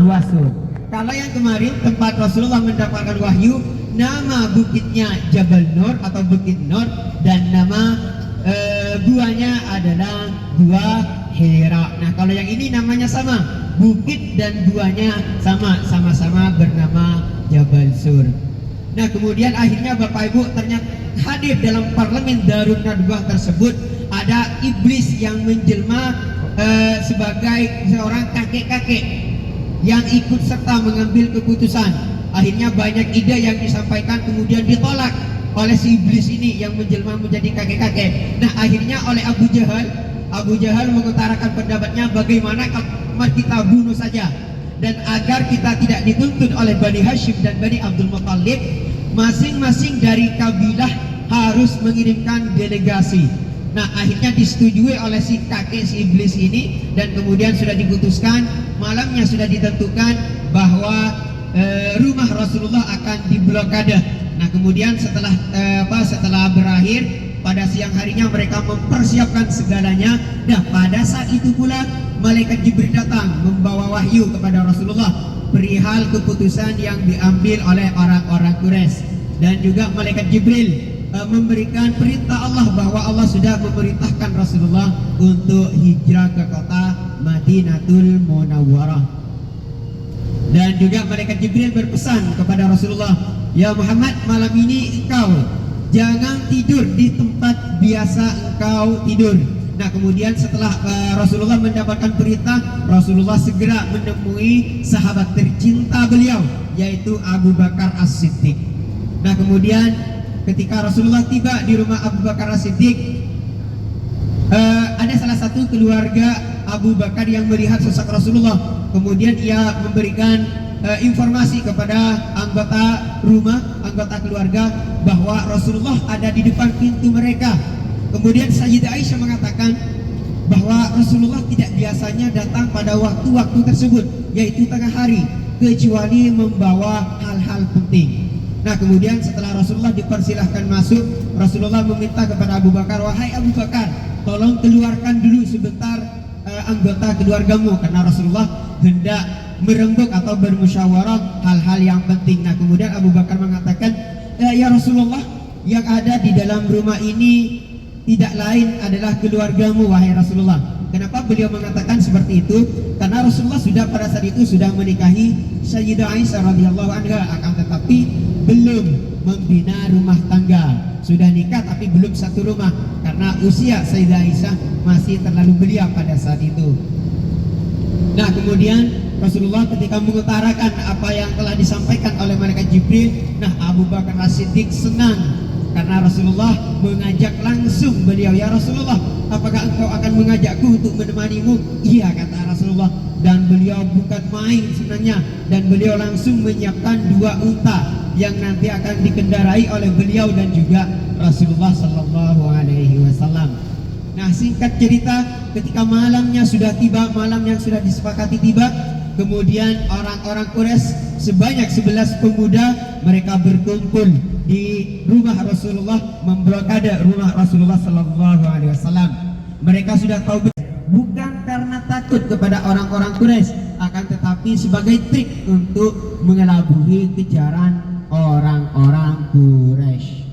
Gua Sur. Kalau yang kemarin tempat Rasulullah mendapatkan wahyu, nama bukitnya Jabal Nur atau Bukit Nur, dan nama guanya adalah Gua Hira. Nah kalau yang ini namanya sama, bukit dan guanya sama-sama bernama Jabal Sur. Nah kemudian akhirnya Bapak Ibu ternyata hadir dalam parlemen Darun Nadwah tersebut ada iblis yang menjelma sebagai seorang kakek-kakek yang ikut serta mengambil keputusan. Akhirnya banyak ide yang disampaikan kemudian ditolak oleh si iblis ini yang menjelma menjadi kakek-kakek. Nah akhirnya oleh Abu Jahal mengutarakan pendapatnya, bagaimana kalau kita bunuh saja, dan agar kita tidak dituntut oleh Bani Hashim dan Bani Abdul Muttalib, masing-masing dari kabilah harus mengirimkan delegasi. Nah akhirnya disetujui oleh si kakek si iblis ini, dan kemudian sudah diputuskan, malamnya sudah ditentukan bahwa rumah Rasulullah akan diblokade. Nah kemudian setelah berakhir pada siang harinya mereka mempersiapkan segalanya. Nah pada saat itu pula malaikat Jibril datang membawa wahyu kepada Rasulullah perihal keputusan yang diambil oleh orang-orang Quraisy, dan juga malaikat Jibril memberikan perintah Allah bahwa Allah sudah memerintahkan Rasulullah untuk hijrah ke kota Madinatul Munawwarah. Dan juga malaikat Jibril berpesan kepada Rasulullah, ya Muhammad, malam ini engkau jangan tidur di tempat biasa engkau tidur. Nah kemudian setelah Rasulullah mendapatkan perintah, Rasulullah segera menemui sahabat tercinta beliau, yaitu Abu Bakar As-Siddiq. Nah kemudian ketika Rasulullah tiba di rumah Abu Bakar As-Siddiq, ada salah satu keluarga Abu Bakar yang melihat sosok Rasulullah. Kemudian ia memberikan informasi kepada anggota rumah, anggota keluarga, bahwa Rasulullah ada di depan pintu mereka. Kemudian Sayyidah Aisyah mengatakan bahwa Rasulullah tidak biasanya datang pada waktu-waktu tersebut, yaitu tengah hari, kecuali membawa hal-hal penting. Nah kemudian setelah Rasulullah dipersilahkan masuk, Rasulullah meminta kepada Abu Bakar, wahai Abu Bakar, tolong keluarkan dulu sebentar anggota keluargamu, karena Rasulullah hendak merembuk atau bermusyawarah hal-hal yang penting. Nah kemudian Abu Bakar mengatakan, ya Rasulullah, yang ada di dalam rumah ini tidak lain adalah keluargamu, wahai Rasulullah. Kenapa beliau mengatakan seperti itu? Karena Rasulullah sudah pada saat itu sudah menikahi Sayyidah Aisyah radhiyallahu anha, akan tetapi belum membina rumah tangga. Sudah nikah tapi belum satu rumah, karena usia Sayyidah Aisyah masih terlalu belia pada saat itu. Nah kemudian Rasulullah ketika mengutarakan apa yang telah disampaikan oleh malaikat Jibril, nah Abu Bakar As-Siddiq senang karena Rasulullah mengajak langsung beliau, ya Rasulullah, apakah engkau akan mengajakku untuk menemanimu? Iya, kata Rasulullah. Dan beliau bukan main senangnya, dan beliau langsung menyiapkan 2 unta yang nanti akan dikendarai oleh beliau dan juga Rasulullah Sallallahu Alaihi Wasallam. Nah singkat cerita, ketika malamnya sudah tiba, malam yang sudah disepakati tiba, kemudian orang-orang Quraisy sebanyak 11 pemuda mereka berkumpul di rumah Rasulullah, memblokade rumah Rasulullah Sallallahu Alaihi Wasallam. Mereka sudah tahu, bukan karena takut kepada orang-orang Quraisy, akan tetapi sebagai trik untuk mengelabui kejaran orang-orang Quraisy.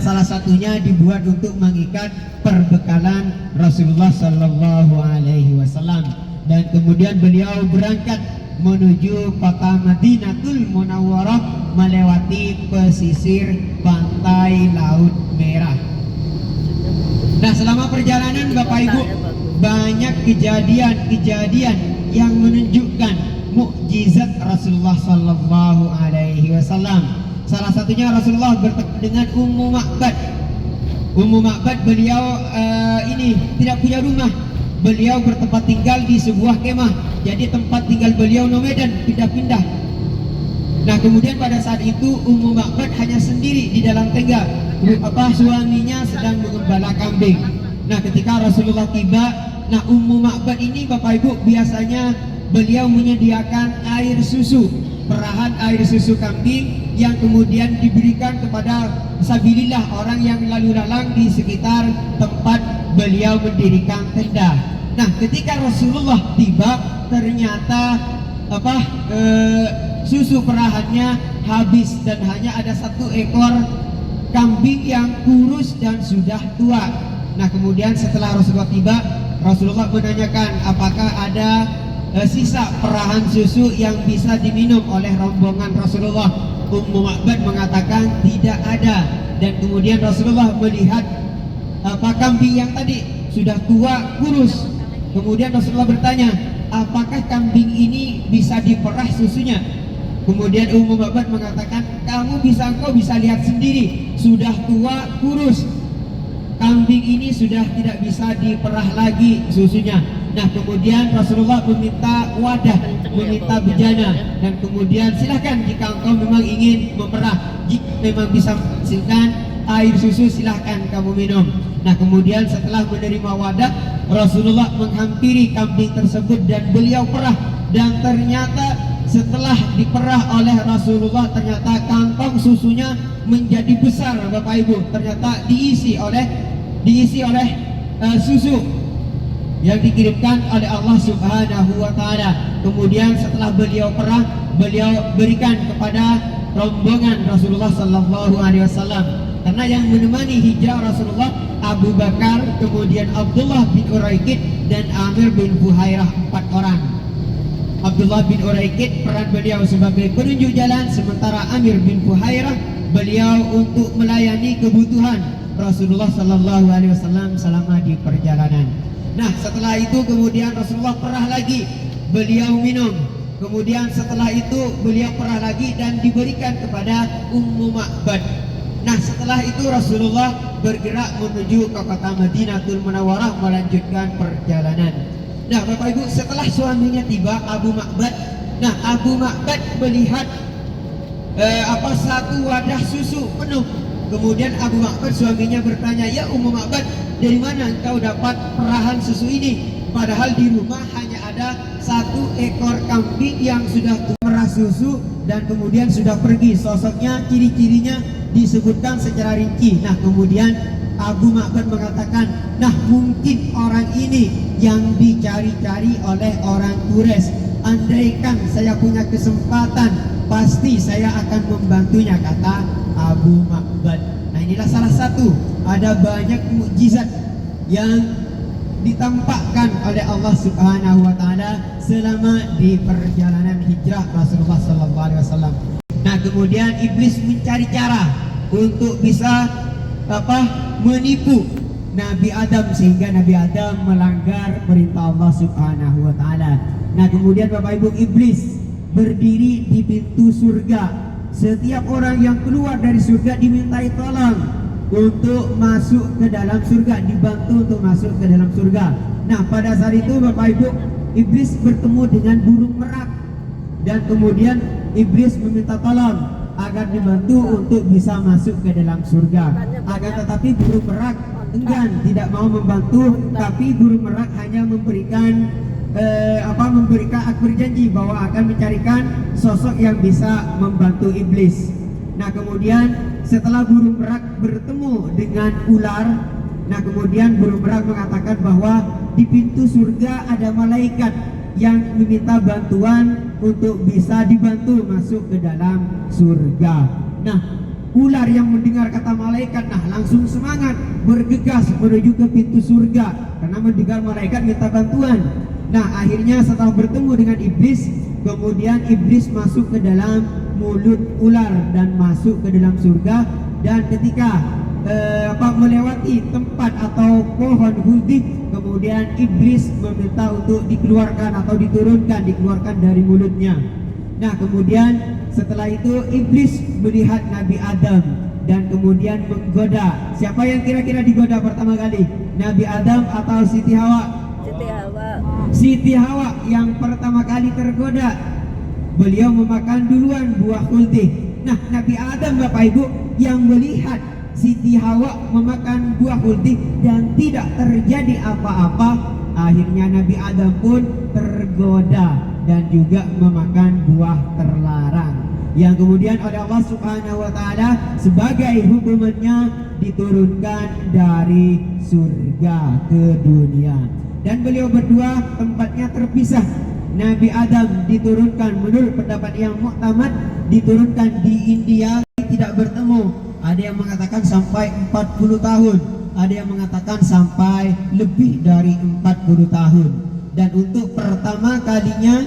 Salah satunya dibuat untuk mengikat perbekalan Rasulullah Sallallahu Alaihi Wasallam, dan kemudian beliau berangkat menuju kota Madinatul Munawwarah melewati pesisir pantai Laut Merah. Nah selama perjalanan Bapak Ibu, banyak kejadian-kejadian yang menunjukkan mukjizat Rasulullah Sallallahu Alaihi Wasallam. Salah satunya Rasulullah bertemu dengan Ummu Ma'bad. Ummu Ma'bad beliau ini tidak punya rumah. Beliau bertempat tinggal di sebuah kemah. Jadi tempat tinggal beliau nomaden, pindah-pindah. Nah kemudian pada saat itu Ummu Ma'bad hanya sendiri di dalam tenda. Suaminya sedang mengembala kambing. Nah ketika Rasulullah tiba, Nah, Ummu Ma'bad ini Bapak Ibu biasanya beliau menyediakan air susu, perahan air susu kambing yang kemudian diberikan kepada sabilillah, orang yang lalu lalang di sekitar tempat beliau mendirikan tenda. Nah, ketika Rasulullah tiba, ternyata susu perahannya habis dan hanya ada 1 ekor kambing yang kurus dan sudah tua. Nah, kemudian setelah Rasulullah tiba, Rasulullah menanyakan apakah ada sisa perahan susu yang bisa diminum oleh rombongan Rasulullah. Ummu Ma'bad mengatakan tidak ada. Dan kemudian Rasulullah melihat kambing yang tadi sudah tua, kurus. Kemudian Rasulullah bertanya, apakah kambing ini bisa diperah susunya? Kemudian Ummu Ma'bad mengatakan, engkau bisa lihat sendiri, sudah tua, kurus. Kambing ini sudah tidak bisa diperah lagi susunya. Nah, kemudian Rasulullah meminta wadah, meminta bejana, dan kemudian silahkan jika engkau memang ingin memerah, jika memang bisa menghasilkan air susu, silahkan kamu minum. Nah, kemudian setelah menerima wadah, Rasulullah menghampiri kambing tersebut dan beliau perah. Dan ternyata setelah diperah oleh Rasulullah, ternyata kantong susunya menjadi besar Bapak Ibu. Ternyata diisi oleh susu yang dikirimkan oleh Allah Subhanahu wa taala. Kemudian setelah beliau perah, beliau berikan kepada rombongan Rasulullah sallallahu alaihi wasallam. Karena yang menemani hijrah Rasulullah Abu Bakar, kemudian Abdullah bin Uraikid dan Amir bin Fuhairah, 4 orang. Abdullah bin Uraikid peran beliau sebagai penunjuk jalan, sementara Amir bin Fuhairah beliau untuk melayani kebutuhan Rasulullah sallallahu alaihi wasallam selama di perjalanan. Nah, setelah itu kemudian Rasulullah perah lagi, beliau minum. Kemudian setelah itu beliau perah lagi dan diberikan kepada Ummu Ma'bad. Nah, setelah itu Rasulullah bergerak menuju ke kota Madinatul Munawwarah melanjutkan perjalanan. Nah, Bapak Ibu, setelah suaminya tiba, Abu Ma'bad. Nah, Abu Ma'bad melihat 1 wadah susu penuh. Kemudian Abu Ma'bad suaminya bertanya, "Ya Ummu Ma'bad, dari mana engkau dapat perahan susu ini? Padahal di rumah hanya ada 1 ekor kambing yang sudah merah susu dan kemudian sudah pergi." Sosoknya, ciri-cirinya disebutkan secara rinci. Nah, kemudian Abu Ma'bad mengatakan, "Nah, mungkin orang ini yang dicari-cari oleh orang Quraisy. Andaikan saya punya kesempatan, pasti saya akan membantunya," kata Abu Ma'bad. Nah, inilah salah satu, ada banyak mukjizat yang ditampakkan oleh Allah Subhanahu wa taala selama di perjalanan hijrah Rasulullah sallallahu alaihi wasallam. Nah, kemudian iblis mencari cara untuk bisa menipu Nabi Adam, sehingga Nabi Adam melanggar perintah Allah Subhanahu wa taala. Nah, kemudian Bapak Ibu, iblis berdiri di pintu surga. Setiap orang yang keluar dari surga dimintai tolong untuk masuk ke dalam surga, dibantu untuk masuk ke dalam surga. Nah, pada saat itu Bapak Ibu, iblis bertemu dengan burung merak dan kemudian iblis meminta tolong agar dibantu untuk bisa masuk ke dalam surga. Akan tetapi burung merak enggan, tidak mau membantu, tapi burung merak hanya memberikan berjanji bahwa akan mencarikan sosok yang bisa membantu iblis. Nah, kemudian setelah burung merak bertemu dengan ular, nah kemudian burung merak mengatakan bahwa di pintu surga ada malaikat yang meminta bantuan untuk bisa dibantu masuk ke dalam surga. Nah, ular yang mendengar kata malaikat, nah langsung semangat bergegas menuju ke pintu surga karena mendengar malaikat minta bantuan. Nah, akhirnya setelah bertemu dengan iblis, kemudian iblis masuk ke dalam mulut ular dan masuk ke dalam surga. Dan ketika melewati tempat atau pohon huldi, kemudian iblis meminta untuk dikeluarkan atau dikeluarkan dari mulutnya. Nah, kemudian setelah itu iblis melihat Nabi Adam dan kemudian menggoda. Siapa yang kira-kira digoda pertama kali? Nabi Adam atau Siti Hawa? Siti Hawa yang pertama kali tergoda. Beliau memakan duluan buah kulti. Nah, Nabi Adam Bapak Ibu yang melihat Siti Hawa memakan buah kulti dan tidak terjadi apa-apa, Akhirnya Nabi Adam pun tergoda dan juga memakan buah terlarang, yang kemudian oleh Allah Subhanahu wa taala sebagai hukumannya diturunkan dari surga ke dunia. Dan beliau berdua tempatnya terpisah. Nabi Adam diturunkan menurut pendapat yang muktamad diturunkan di India, tidak bertemu. Ada yang mengatakan sampai 40 tahun, ada yang mengatakan sampai lebih dari 40 tahun. Dan untuk pertama kalinya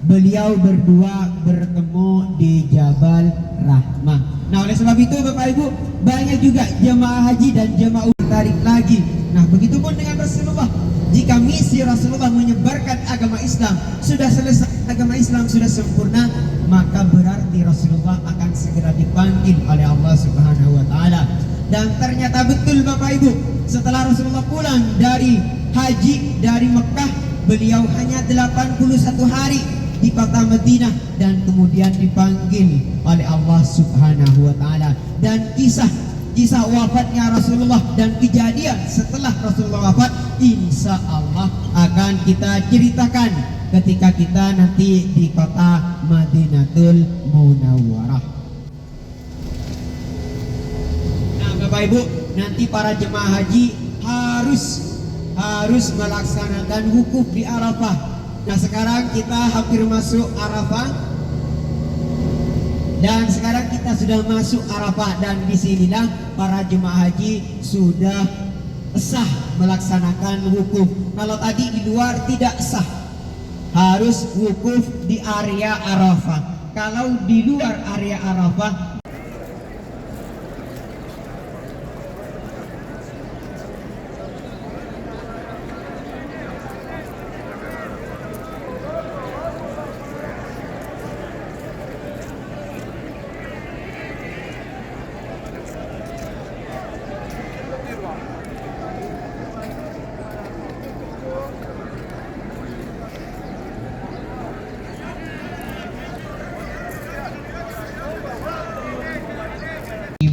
beliau berdua bertemu di Jabal Rahmah. Nah, oleh sebab itu Bapak Ibu, banyak juga jemaah haji dan jemaah tarik lagi. Nah, begitupun dengan Rasulullah. Jika misi Rasulullah menyebarkan agama Islam sudah selesai, agama Islam sudah sempurna, maka berarti Rasulullah akan segera dipanggil oleh Allah Subhanahu wa taala. Dan ternyata betul Bapak Ibu, setelah Rasulullah pulang dari haji dari Mekah, beliau hanya 81 hari di kota Madinah dan kemudian dipanggil oleh Allah Subhanahu wa taala. Dan kisah wafatnya Rasulullah dan kejadian setelah Rasulullah wafat, insya Allah akan kita ceritakan ketika kita nanti di kota Madinatul Munawwarah. Nah Bapak Ibu, nanti para jemaah haji harus melaksanakan wukuf di Arafah. Nah sekarang kita hampir masuk Arafah. Dan sekarang kita sudah masuk Arafah, dan disinilah para jemaah haji sudah sah melaksanakan wukuf. Kalau tadi di luar tidak sah, harus wukuf di area Arafah. Kalau di luar area Arafah,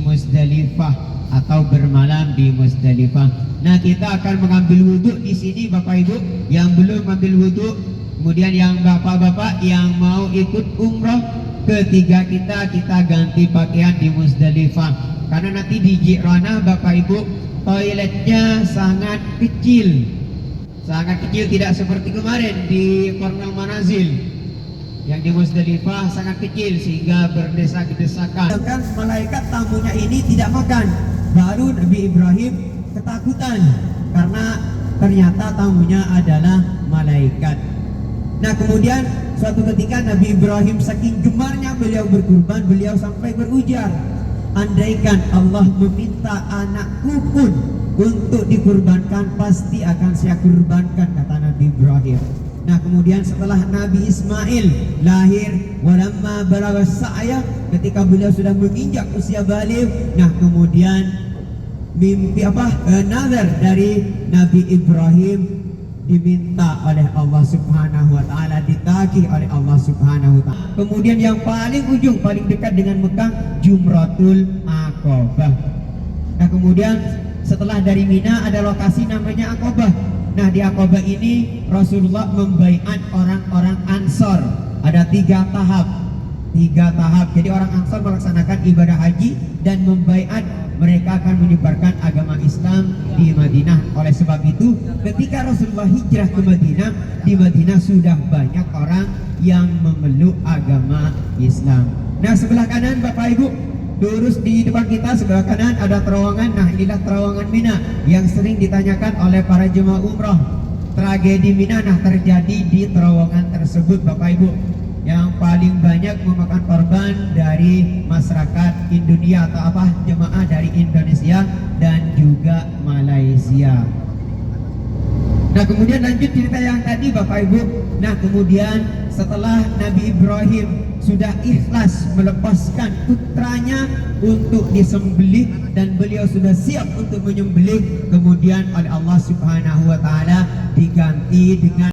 Musdalifah atau bermalam di Musdalifah. Nah, kita akan mengambil wudhu di sini Bapak Ibu. Yang belum ambil wudhu, kemudian yang bapak-bapak yang mau ikut umroh, ketiga kita ganti pakaian di Musdalifah. Karena nanti di Ji'rana Bapak Ibu, toiletnya sangat kecil, tidak seperti kemarin di Kornel Manazil. Yang di Musdalifah sangat kecil sehingga berdesak-desakan. Sedangkan malaikat tamunya ini tidak makan. Baru Nabi Ibrahim ketakutan karena ternyata tamunya adalah malaikat. Nah kemudian suatu ketika Nabi Ibrahim saking gemarnya beliau berkurban, beliau sampai berujar, andaikan Allah meminta anakku pun untuk dikurbankan, pasti akan saya kurbankan, kata Nabi Ibrahim. Nah kemudian setelah Nabi Ismail lahir, walamma balagha sa'ya, ketika beliau sudah menginjak usia baligh, nah kemudian mimpi nazar dari Nabi Ibrahim diminta oleh Allah Subhanahu wa taala, ditagih oleh Allah Subhanahu wa taala. Kemudian yang paling ujung, paling dekat dengan Mekah, Jumratul Aqabah. Nah kemudian setelah dari Mina ada lokasi namanya Aqabah. Nah di Aqabah ini Rasulullah membaiat orang-orang Ansor. Ada tiga tahap. Jadi orang Ansor melaksanakan ibadah haji dan membaiat mereka akan menyebarkan agama Islam di Madinah. Oleh sebab itu ketika Rasulullah hijrah ke Madinah, di Madinah sudah banyak orang yang memeluk agama Islam. Nah sebelah kanan Bapak Ibu, lurus di depan kita sebelah kanan ada terowongan. Nah inilah terowongan Mina yang sering ditanyakan oleh para jemaah umroh. Tragedi Mina nah terjadi di terowongan tersebut Bapak Ibu, yang paling banyak memakan korban dari masyarakat Indonesia atau jemaah dari Indonesia dan juga Malaysia. Nah kemudian lanjut cerita yang tadi Bapak Ibu. Nah kemudian setelah Nabi Ibrahim sudah ikhlas melepaskan putranya untuk disembelih dan beliau sudah siap untuk menyembelih, kemudian oleh Allah Subhanahu wa taala diganti dengan